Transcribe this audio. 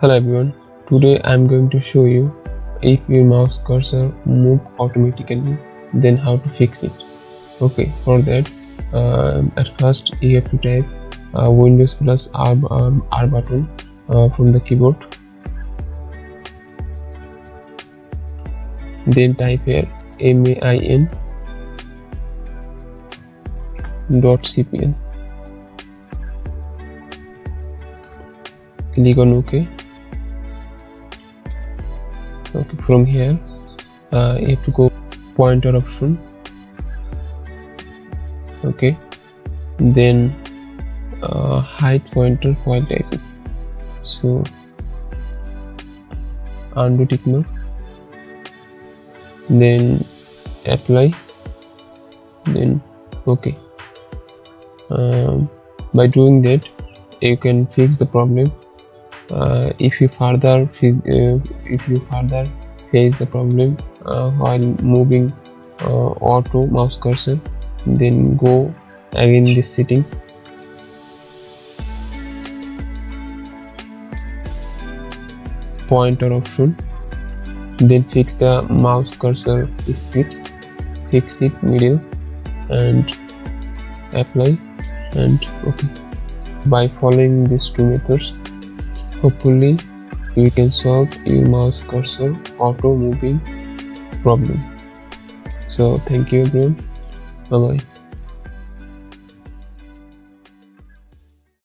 Hello everyone, today I'm going to show you if your mouse cursor move automatically, then how to fix it. Okay, for that at first you have to type Windows plus R button from the keyboard. Then type here main.cpl. Click on OK. Okay, from here you have to go pointer option. Okay, then hide pointer while typing. So undo tick mark, then apply, then OK. By doing that you can fix the problem. If you further face the problem while moving auto mouse cursor, then go again this settings, pointer option, then fix the mouse cursor speed, fix it middle, and apply, and OK. By following these two methods, hopefully you can solve your mouse cursor auto moving problem. So thank you everyone, bye bye.